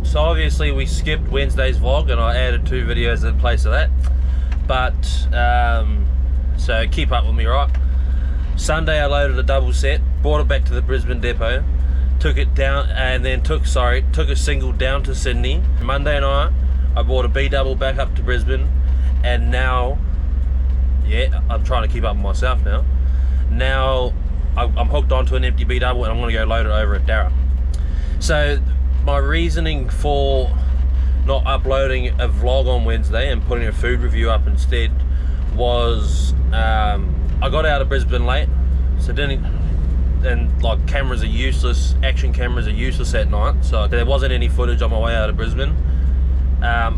So obviously we skipped Wednesday's vlog and I added 2 videos in place of that. But, so keep up with me, right? Sunday I loaded a double set, brought it back to the Brisbane depot, took it down, and then took a single down to Sydney. Monday night I brought a B double back up to Brisbane, and now, yeah, I'm trying to keep up with myself now. Now I'm hooked onto an empty B double and I'm going to go load it over at Darra. So my reasoning for not uploading a vlog on Wednesday and putting a food review up instead was I got out of Brisbane late, so and like cameras are useless, action cameras are useless at night, so there wasn't any footage on my way out of Brisbane.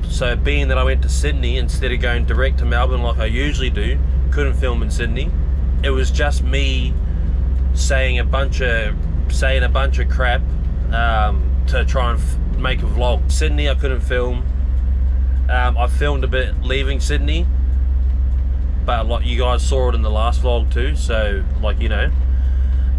So being that I went to Sydney instead of going direct to Melbourne like I usually do, couldn't film in Sydney. It was just me saying a bunch of crap to try and make a vlog. Sydney I couldn't film. I filmed a bit leaving Sydney, but like you guys saw it in the last vlog too, so like, you know.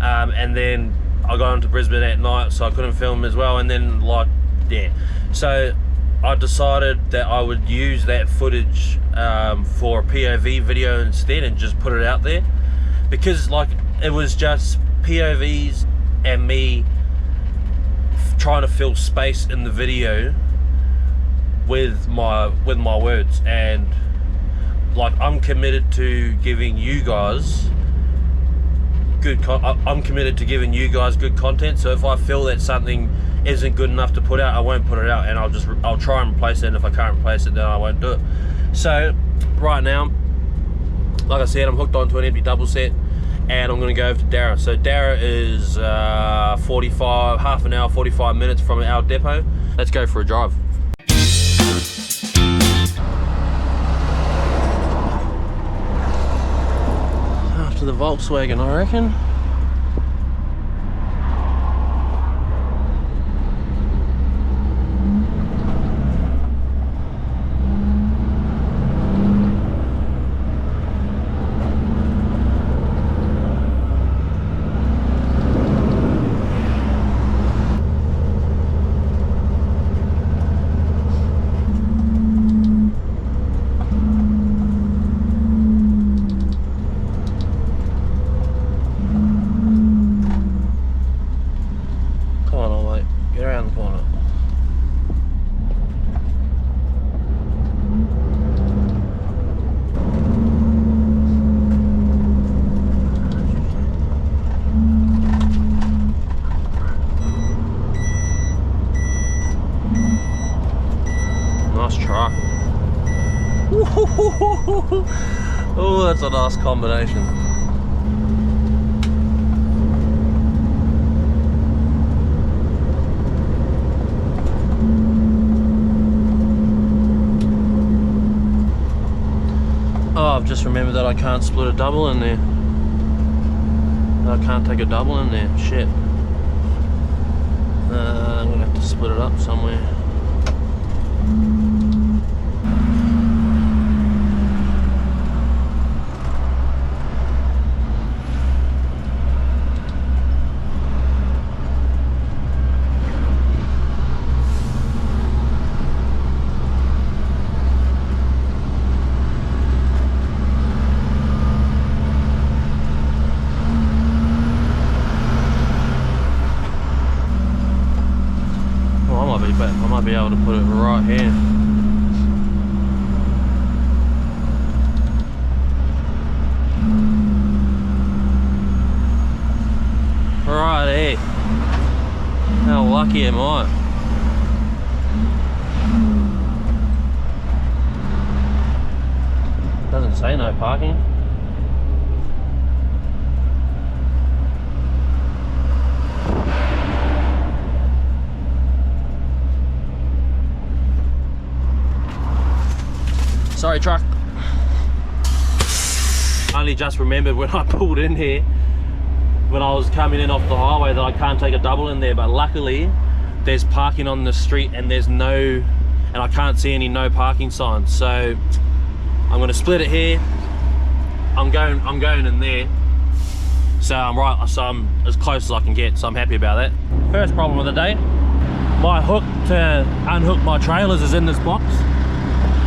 And then I got into Brisbane at night, so I couldn't film as well. And then like, yeah, so I decided that I would use that footage for a POV video instead and just put it out there, because like it was just POVs and me trying to fill space in the video with my words. And like I'm committed to giving you guys good content. So if I feel that something isn't good enough to put out, I won't put it out, and I'll try and replace it, and if I can't replace it, then I won't do it. So right now, like I said, I'm hooked onto an empty double set and I'm going to go over to Darra. So Darra is half an hour, 45 minutes from our depot. Let's go for a drive. After the Volkswagen, I reckon. Oh, that's a nice combination. Oh, I've just remembered that I can't split a double in there. I can't take a double in there. Shit. I'm gonna have to split it up somewhere. I might be able to put it right here. Right here. How lucky am I? Doesn't say no parking. Sorry, truck. I only just remembered when I pulled in here, when I was coming in off the highway, that I can't take a double in there, but luckily there's parking on the street and I can't see any no parking signs. So I'm gonna split it here. I'm going in there. So I'm as close as I can get, so I'm happy about that. First problem of the day. my hook to unhook my trailers is in this box,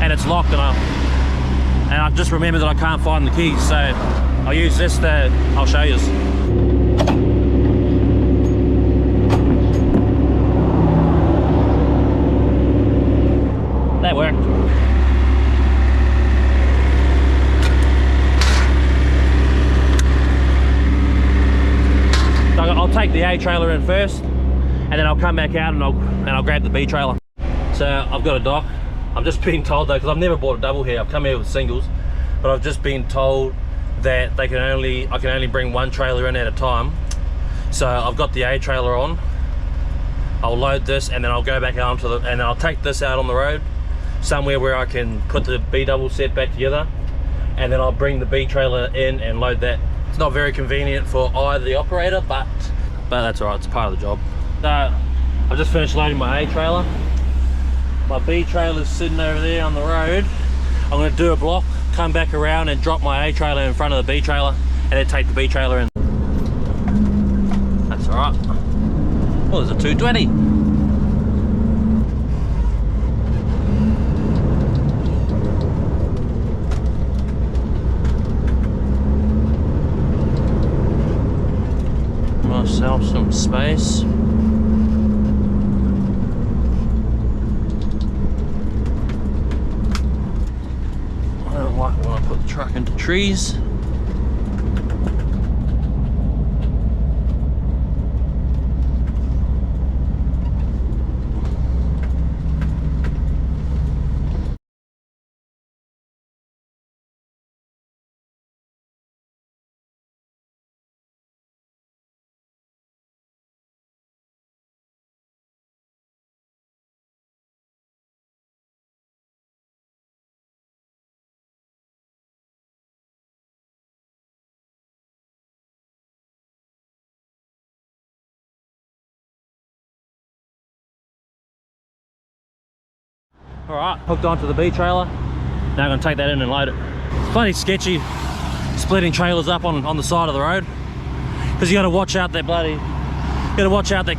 and it's locked, and I just remembered that I can't find the keys, so I'll use this I'll show you. That worked. So I'll take the A trailer in first, and then I'll come back out and I'll grab the B trailer. So I've got a dock. I'm just being told though, because I've never bought a double here. I've come here with singles, but I've just been told that I can only bring one trailer in at a time. So I've got the A trailer on. I'll load this, and then I'll go back out and then I'll take this out on the road somewhere where I can put the B double set back together, and then I'll bring the B trailer in and load that. It's not very convenient for either the operator, but that's alright, it's part of the job. So I've just finished loading my A trailer. My B trailer's sitting over there on the road. I'm going to do a block, come back around and drop my A trailer in front of the B trailer, and then take the B trailer in. That's alright. Well, there's a 220. Myself some space. I don't like when I put the truck into trees. Alright, hooked onto the B trailer. Now I'm going to take that in and load it. It's bloody sketchy splitting trailers up on the side of the road, because you got to watch out that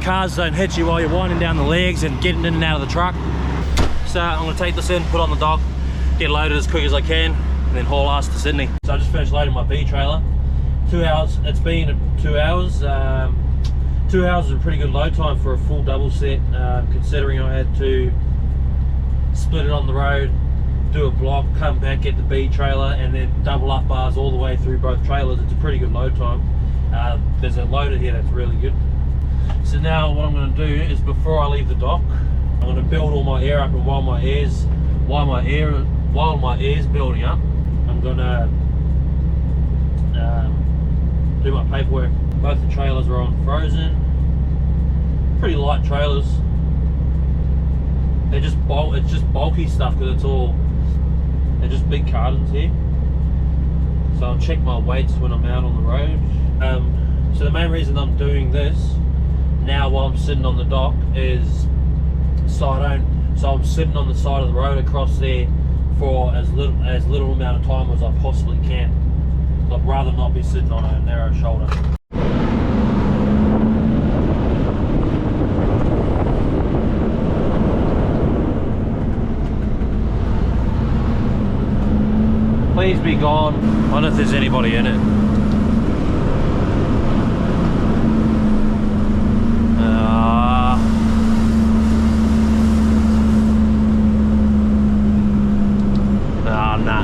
cars don't hit you while you're winding down the legs and getting in and out of the truck. So I'm going to take this in, put on the dock, get loaded as quick as I can, and then haul ass to Sydney. So I just finished loading my B trailer. 2 hours, it's been 2 hours. 2 hours is a pretty good load time for a full double set, considering I had to split it on the road, do a block, come back, get the B trailer, and then double up bars all the way through both trailers. It's a pretty good load time. There's a loader here that's really good. So now what I'm going to do is, before I leave the dock, I'm going to build all my air up, and while my air's building up, I'm going to do my paperwork. Both the trailers are on frozen. Pretty light trailers. They're just it's just bulky stuff, because they're just big cartons here. So I'll check my weights when I'm out on the road. So the main reason I'm doing this now while I'm sitting on the dock is so I'm sitting on the side of the road across there for as little amount of time as I possibly can. I'd rather not be sitting on a narrow shoulder. Please be gone. I wonder if there's anybody in it. Nah,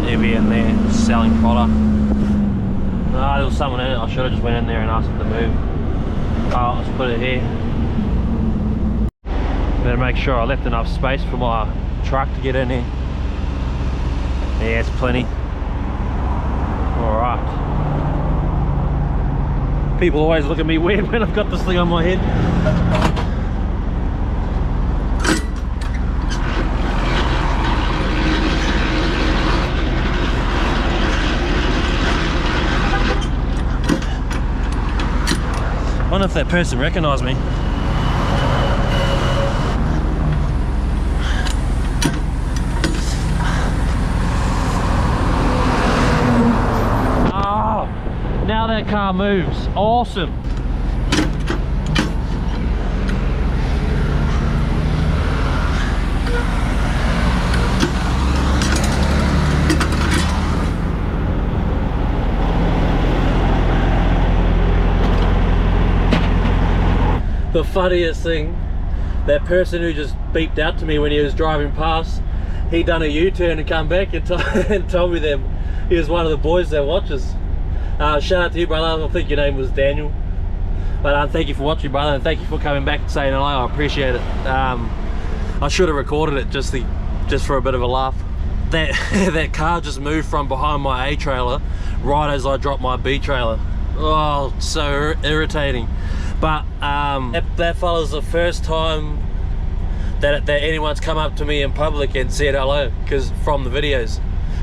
he'll be in there selling product. Nah, there was someone in it. I should have just went in there and asked them to move. Oh, let's put it here. Better make sure I left enough space for my truck to get in here. Yeah, it's plenty. Alright. People always look at me weird when I've got this thing on my head. I wonder if that person recognised me. Now that car moves. Awesome. the funniest thing, that person who just beeped out to me when he was driving past, he done a U-turn and come back and, and told me that he was one of the boys that watches. Shout out to you, brother. I think your name was Daniel. But thank you for watching, brother, and thank you for coming back and saying hello. I appreciate it. I should have recorded it just for a bit of a laugh. That that car just moved from behind my A trailer right as I dropped my B trailer. Oh, so irritating. But that fella's the first time that anyone's come up to me in public and said hello, because from the videos.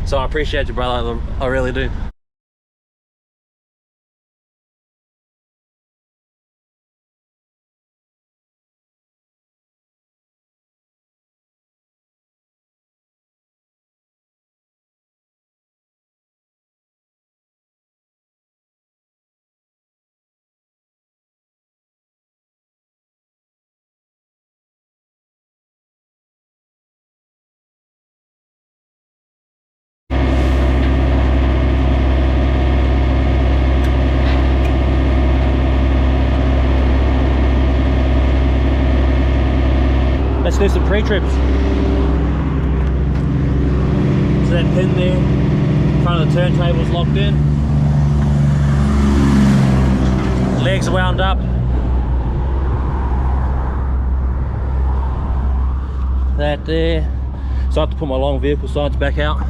So I appreciate you, brother. I really do. Let's do some pre-trips. So that pin there, in front of the turntable's locked in. Legs are wound up. That there. So I have to put my long vehicle sights back out,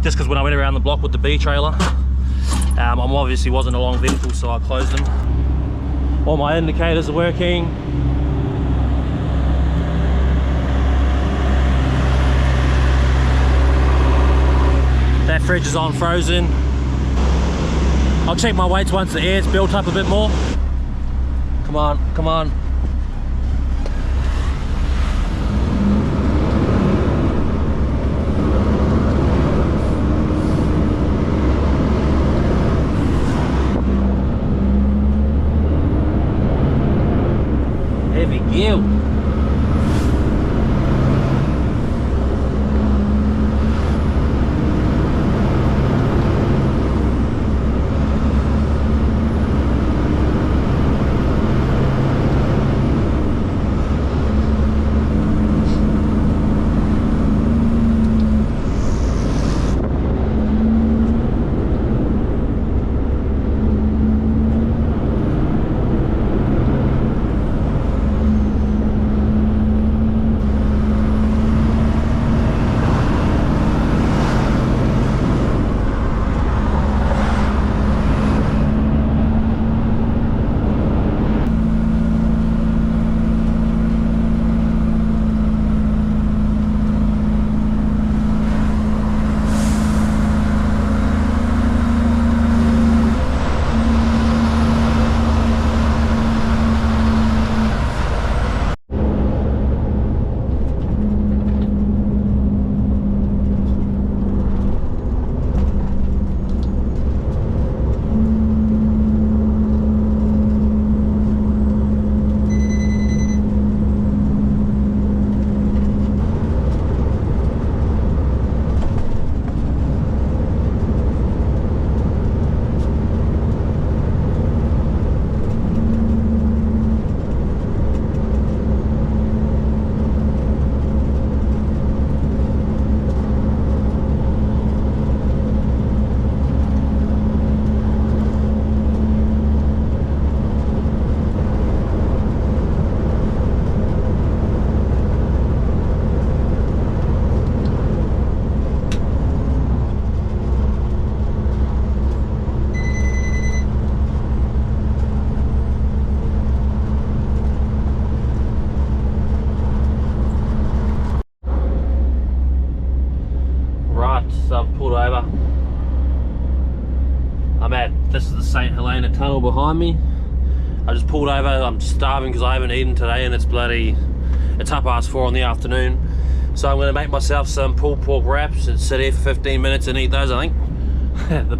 just because when I went around the block with the B trailer, I obviously wasn't a long vehicle, so I closed them. All my indicators are working. That fridge is on frozen. I'll check my weights once the air's built up a bit more. Come on, come on. Heavy gear. This is the St. Helena tunnel behind me. I just pulled over. I'm starving because I haven't eaten today, and it's 4:30 in the afternoon. So I'm going to make myself some pulled pork wraps and sit here for 15 minutes and eat those, I think. the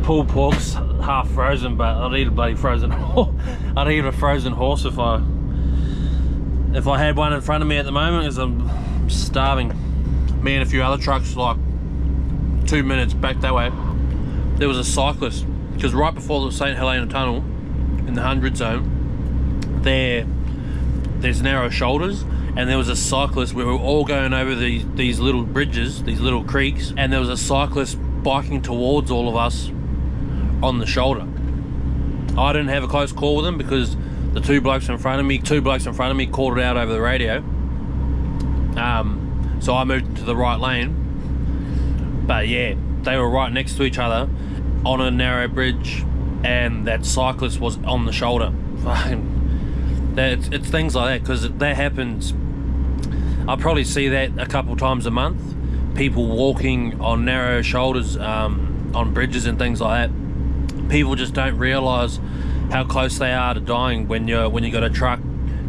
pulled pork's half frozen, but I'd eat a bloody frozen I'd eat a frozen horse if I had one in front of me at the moment, because I'm starving. Me and a few other trucks, like 2 minutes back that way, there was a cyclist, because right before the St. Helena tunnel, in the 100 zone, there's narrow shoulders, and there was a cyclist. We were all going over these little bridges, these little creeks, and there was a cyclist biking towards all of us on the shoulder. I didn't have a close call with him because the two blokes in front of me called it out over the radio. So I moved to the right lane. But yeah, they were right next to each other on a narrow bridge, and that cyclist was on the shoulder. Fucking, it's things like that, because that happens. I probably see that a couple times a month. People walking on narrow shoulders, on bridges and things like that. People just don't realise how close they are to dying when you got a truck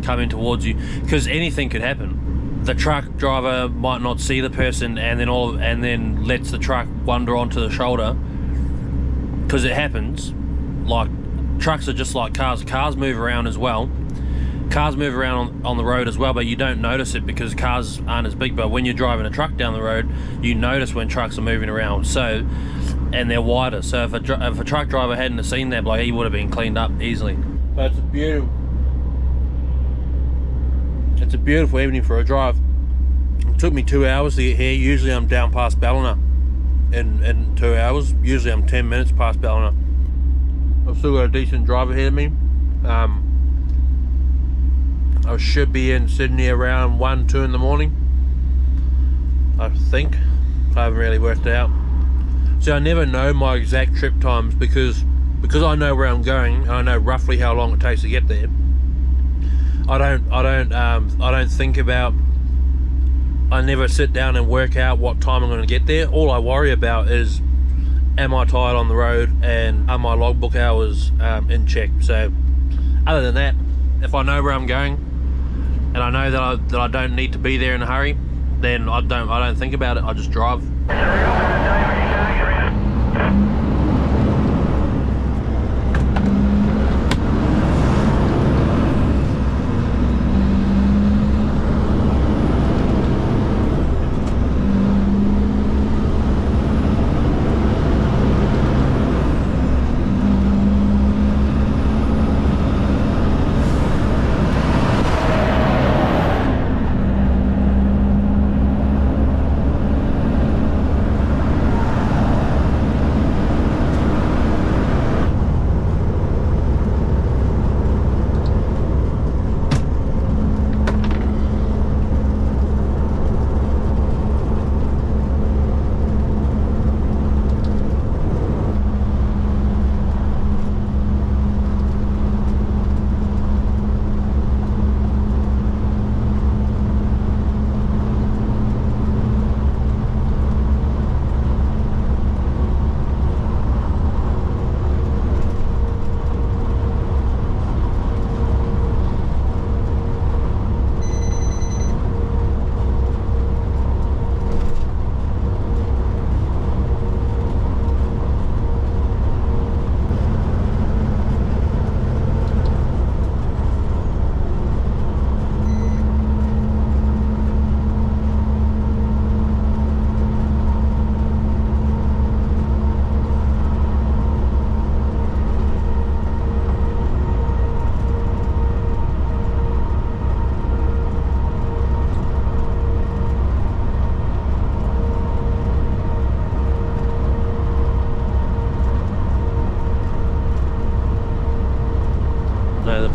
coming towards you, because anything could happen. The truck driver might not see the person, and then lets the truck wander onto the shoulder, because it happens. Like, trucks are just like cars. Cars move around as well. Cars move around on the road as well, but you don't notice it because cars aren't as big. But when you're driving a truck down the road, you notice when trucks are moving around. So, and they're wider. So if a truck driver hadn't have seen that, like, he would have been cleaned up easily. But it's a beautiful evening for a drive. It took me 2 hours to get here. Usually I'm down past Ballina in 2 hours. Usually I'm 10 minutes past Ballina. I've still got a decent drive ahead of me. I should be in Sydney around 1, 2 in the morning, I think. I haven't really worked it out. So I never know my exact trip times because I know where I'm going and I know roughly how long it takes to get there. I don't think about. I never sit down and work out what time I'm going to get there. All I worry about is, am I tired on the road and are my logbook hours in check? So other than that, if I know where I'm going and I know that I don't need to be there in a hurry, then I don't think about it. I just drive.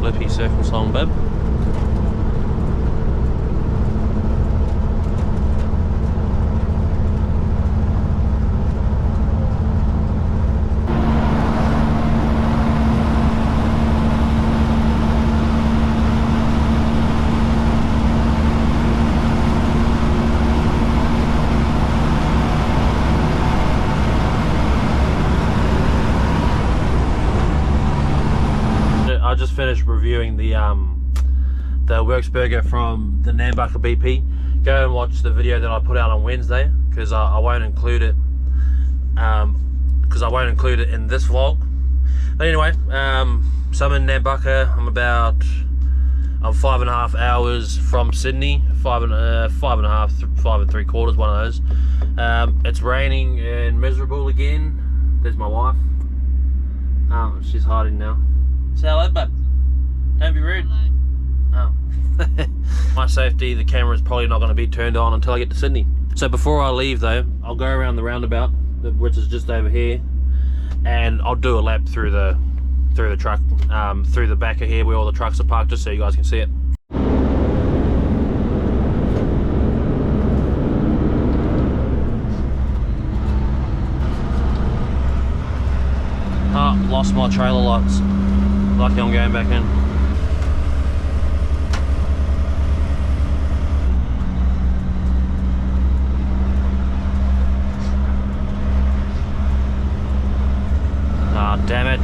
Blippy circle song, bib. I just finished reviewing the Works burger from the Nambucca BP. Go and watch the video that I put out on Wednesday, because I won't include it in this vlog. But anyway, so I'm in Nambucca. I'm 5.5 hours from Sydney. 5.5, 5 3/4, one of those. It's raining and miserable again. There's my wife. She's hiding now. Say hello, bud. Don't be rude. Oh. My safety, the camera's probably not going to be turned on until I get to Sydney. So before I leave though, I'll go around the roundabout, which is just over here, and I'll do a lap through the truck, through the back of here where all the trucks are parked, just so you guys can see it. Oh, lost my trailer lights. Lucky I'm going back in. Ah, damn it.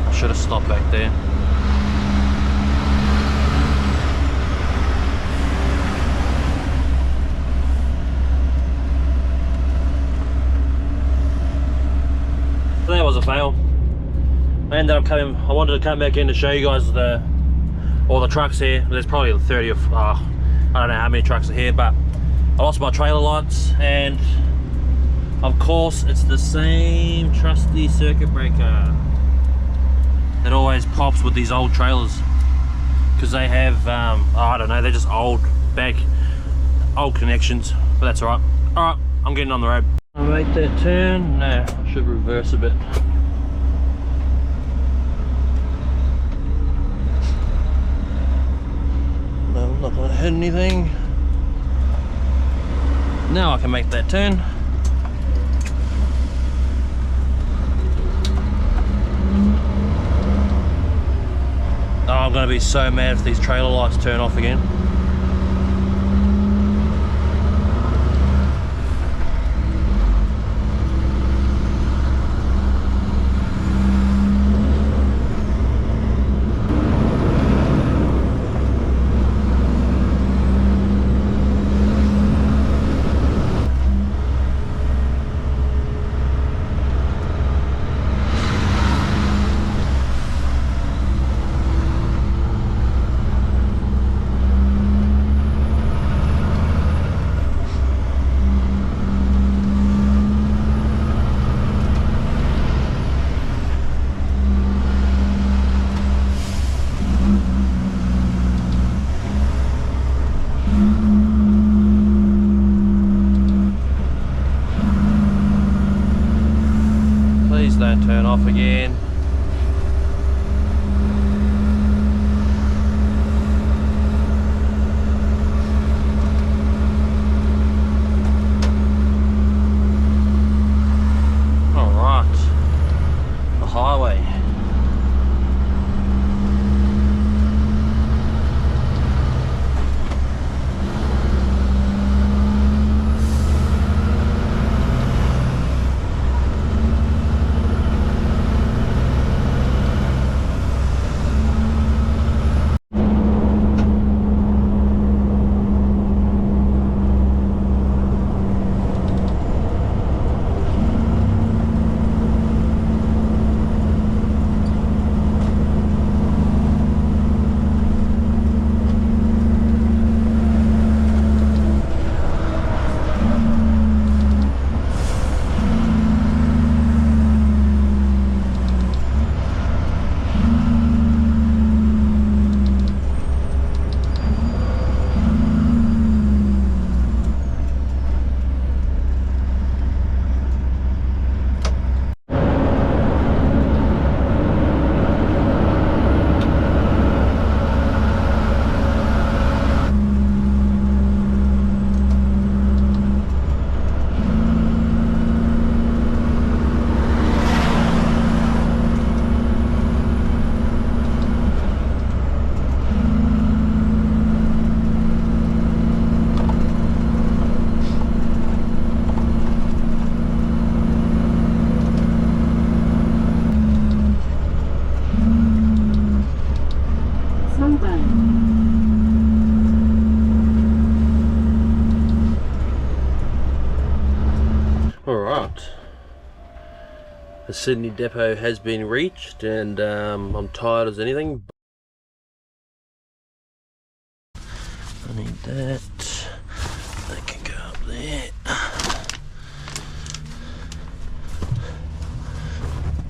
I should have stopped back there. So that was a fail. I wanted to come back in to show you guys all the trucks here. There's probably 30 of, I don't know how many trucks are here, but I lost my trailer lights, and of course it's the same trusty circuit breaker that always pops with these old trailers, because they have, I don't know, they're just old connections, but that's alright. Alright, I'm getting on the road. I make that turn. No, I should reverse a bit. No, I'm not going to hit anything. Now I can make that turn. Oh, I'm going to be so mad if these trailer lights turn off again. Please don't turn off again. All right, the highway. Alright, the Sydney depot has been reached, and I'm tired as anything. I need that. That can go up there.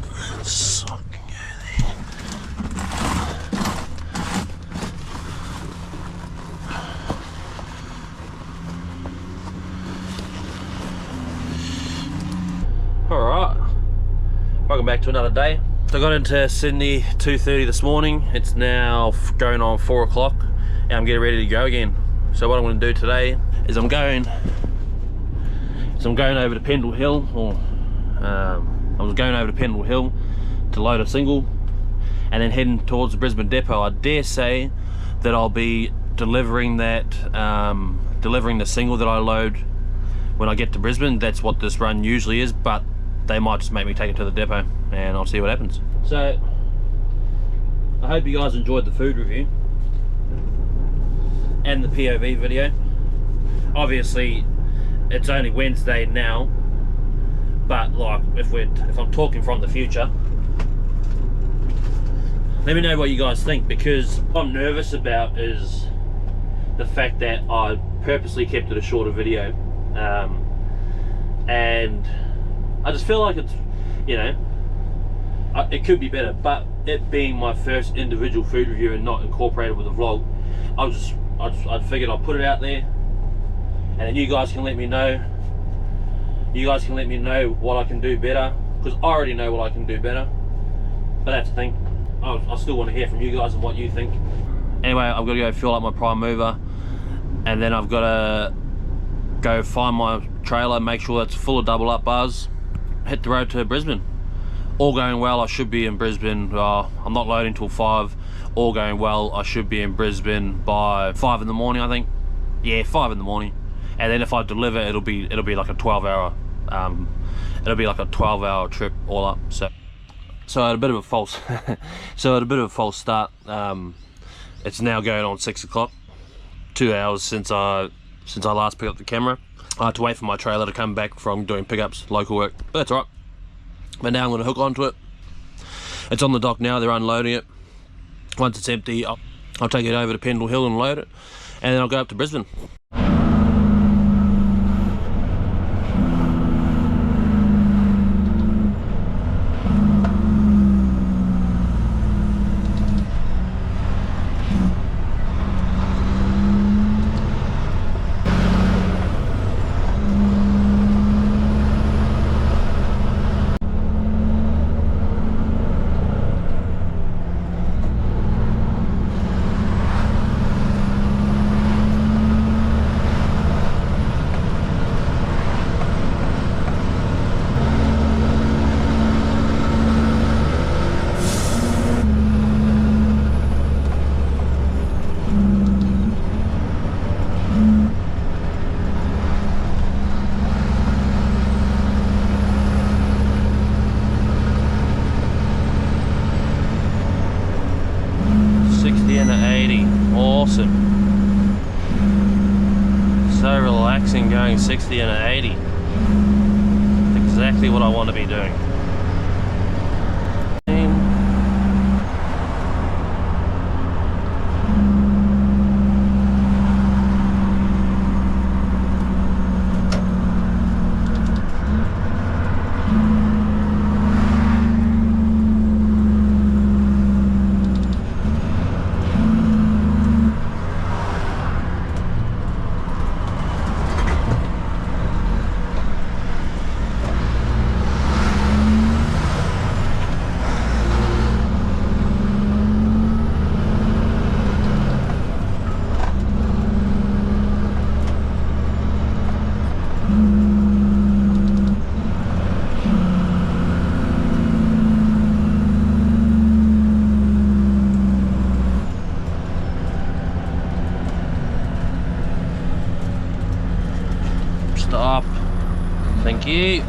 That sock can go there. back to another day. So I got into Sydney 2:30 this morning. It's now going on 4 o'clock and I'm getting ready to go again. So what I'm going to do today is I'm going over to Pendle Hill, I was going over to Pendle Hill to load a single and then heading towards the Brisbane depot. I dare say that I'll be delivering that, delivering the single that I load when I get to Brisbane. That's what this run usually is, but they might just make me take it to the depot and I'll see what happens. So I hope you guys enjoyed the food review and the POV video. Obviously it's only Wednesday now, but like if I'm talking from the future, let me know what you guys think, because what I'm nervous about is the fact that I purposely kept it a shorter video, and I just feel like it's, you know, it could be better, but it being my first individual food review and not incorporated with a vlog, I figured I'd put it out there and then you guys can let me know. You guys can let me know what I can do better, because I already know what I can do better, but that's the thing. I still want to hear from you guys and what you think. Anyway, I've got to go fill up my prime mover and then I've got to go find my trailer, make sure it's full of double up bars, hit the road to Brisbane. All going well, I should be in Brisbane. I'm not loading till 5. All going well, I should be in Brisbane by 5 in the morning, I think. Yeah, 5 in the morning. And then if I deliver, it'll be like a 12-hour. It'll be like a 12-hour trip all up. So I had a bit of a false. Start. It's now going on 6 o'clock. 2 hours since I last picked up the camera. I had to wait for my trailer to come back from doing pickups, local work, but that's all right. But now I'm going to hook onto it. It's on the dock now, they're unloading it. Once it's empty, I'll take it over to Pendle Hill and load it, and then I'll go up to Brisbane. 60 and an 80, awesome. So relaxing going 60 and an 80. Exactly what I want to be doing. Stop. Thank you.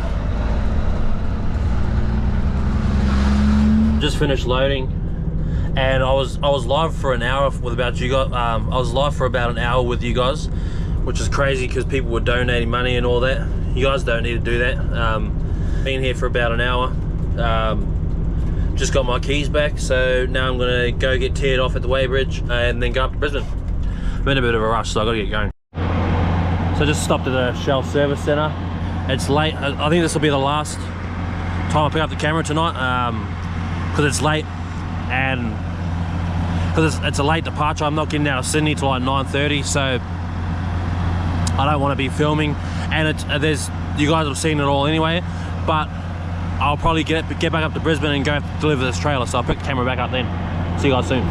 Just finished loading, and I was live for an hour with about you guys. I was live for about an hour with you guys, which is crazy because people were donating money and all that. You guys don't need to do that. Been here for about an hour. Just got my keys back, so now I'm gonna go get teared off at the weighbridge and then go up to Brisbane. I'm in a bit of a rush, so I gotta get going. So I just stopped at a Shell service centre. It's late. I think this will be the last time I pick up the camera tonight, because it's late, and because it's a late departure. I'm not getting out of Sydney till like 9:30, so I don't want to be filming. And you guys have seen it all anyway, but I'll probably get back up to Brisbane and go deliver this trailer, so I'll pick the camera back up then. See you guys soon.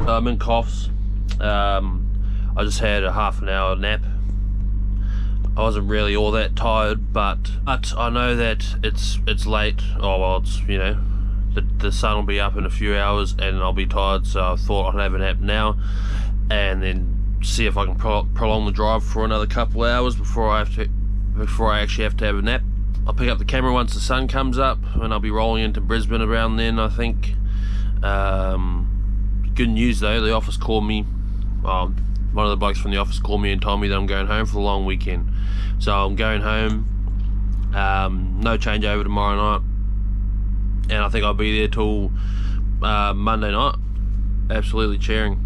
I'm in Coughs. I just had a half an hour nap. I wasn't really all that tired, but I know that it's late. Oh well, it's, you know, the sun will be up in a few hours and I'll be tired, so I thought I'd have a nap now and then see if I can prolong the drive for another couple of hours before I actually have to have a nap. I'll pick up the camera once the sun comes up and I'll be rolling into Brisbane around then, I think. Good news though, the office called me. One of the blokes from the office called me and told me that I'm going home for the long weekend. So I'm going home, no changeover tomorrow night, and I think I'll be there till Monday night. Absolutely cheering.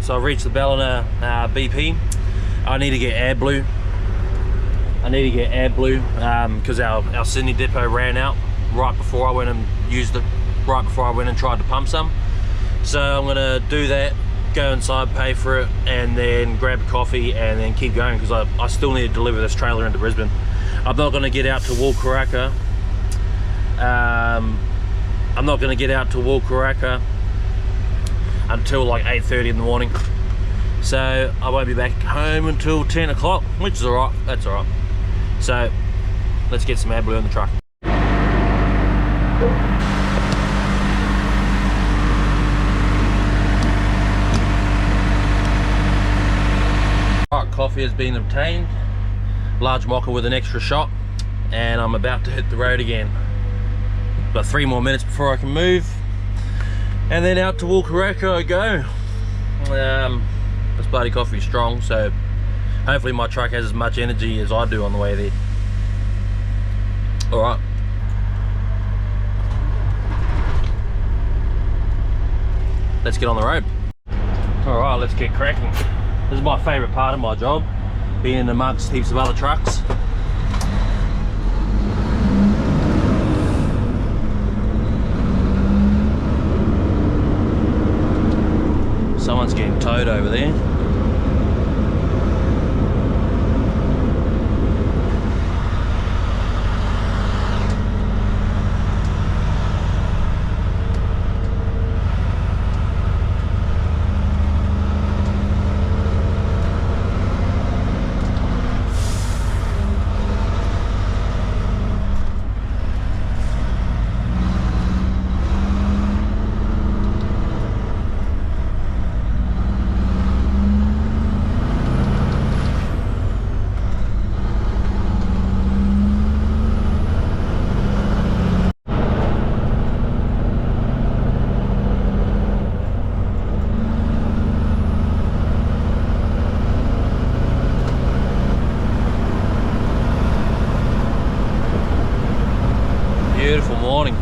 So I've reached the Ballina BP. I need to get AdBlue. Because our Sydney depot ran out right before I went and tried to pump some. So I'm gonna do that, go inside, pay for it, and then grab a coffee and then keep going, because I still need to deliver this trailer into Brisbane. I'm not gonna get out to Walkaraka. Until like 8:30 in the morning, so I won't be back home until 10 o'clock, which is alright. That's alright. So let's get some AdBlue in the truck. Alright, coffee has been obtained, large mocha with an extra shot, and I'm about to hit the road again. Got 3 more minutes before I can move, and then out to Walkaraka I go. This bloody coffee is strong, so hopefully my truck has as much energy as I do on the way there. Alright. Let's get on the road. Alright, let's get cracking. This is my favourite part of my job, being amongst heaps of other trucks. Someone's getting towed over there. morning.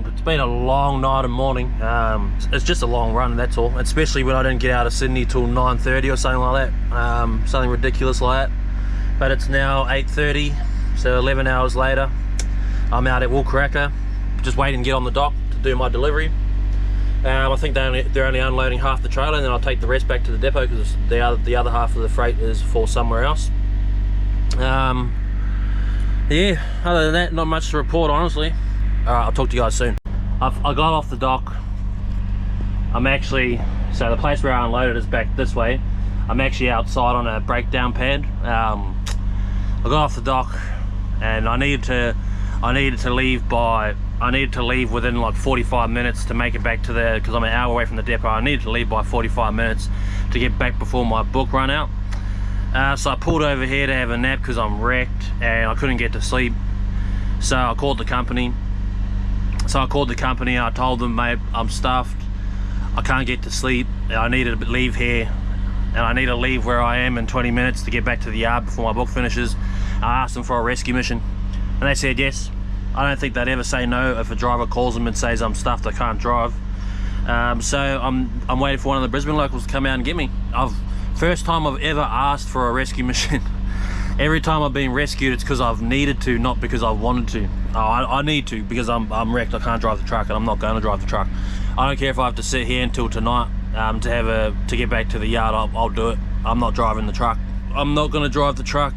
It's been a long night and morning. It's just a long run, that's all. Especially when I didn't get out of Sydney till 9:30 or something like that. Something ridiculous like that. But it's now 8:30, so 11 hours later. I'm out at Woolcracker, just waiting to get on the dock to do my delivery. I think they're only unloading half the trailer, and then I'll take the rest back to the depot because the other half of the freight is for somewhere else. Yeah, other than that, not much to report, honestly. Alright, I'll talk to you guys soon. I got off the dock. So the place where I unloaded is back this way. I'm actually outside on a breakdown pad. I got off the dock and I needed to leave within like 45 minutes to make it back to because I'm an hour away from the depot. I needed to leave by 45 minutes to get back before my book run out. So I pulled over here to have a nap because I'm wrecked and I couldn't get to sleep. So I called the company. I told them, mate, I'm stuffed, I can't get to sleep, I need to leave here, and I need to leave where I am in 20 minutes to get back to the yard before my book finishes. I asked them for a rescue mission, and they said yes. I don't think they'd ever say no if a driver calls them and says I'm stuffed, I can't drive. So I'm waiting for one of the Brisbane locals to come out and get me. First time I've ever asked for a rescue mission. Every time I've been rescued, it's because I've needed to, not because I've wanted to. I need to because I'm wrecked. I can't drive the truck, and I'm not going to drive the truck. I don't care if I have to sit here until tonight to get back to the yard. I'll do it. I'm not driving the truck. I'm not going to drive the truck.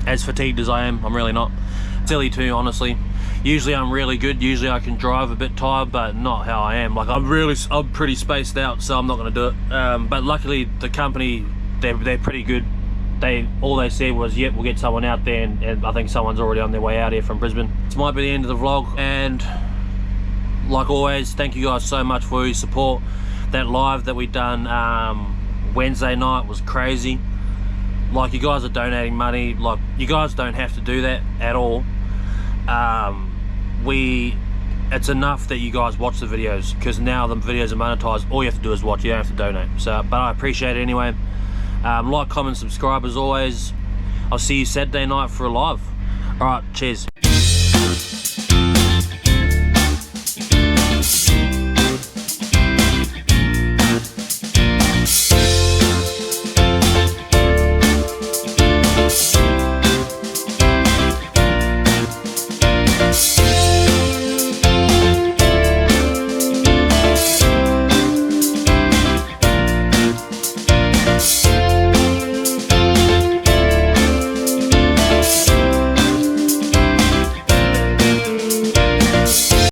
As fatigued as I am, I'm really not. Silly too, honestly. Usually I'm really good. Usually I can drive a bit tired, but not how I am. Like I'm pretty spaced out, so I'm not going to do it. But luckily the company, they're pretty good. All they said was, yep, we'll get someone out there, and I think someone's already on their way out here from Brisbane. This might be the end of the vlog, and like always, thank you guys so much for your support. That live that we done Wednesday night was crazy. Like, you guys are donating money. Like, you guys don't have to do that at all. It's enough that you guys watch the videos, because now the videos are monetized. All you have to do is watch, you don't have to donate. So, but I appreciate it anyway. Like, comment, subscribe as always. I'll see you Saturday night for a live. Alright, cheers.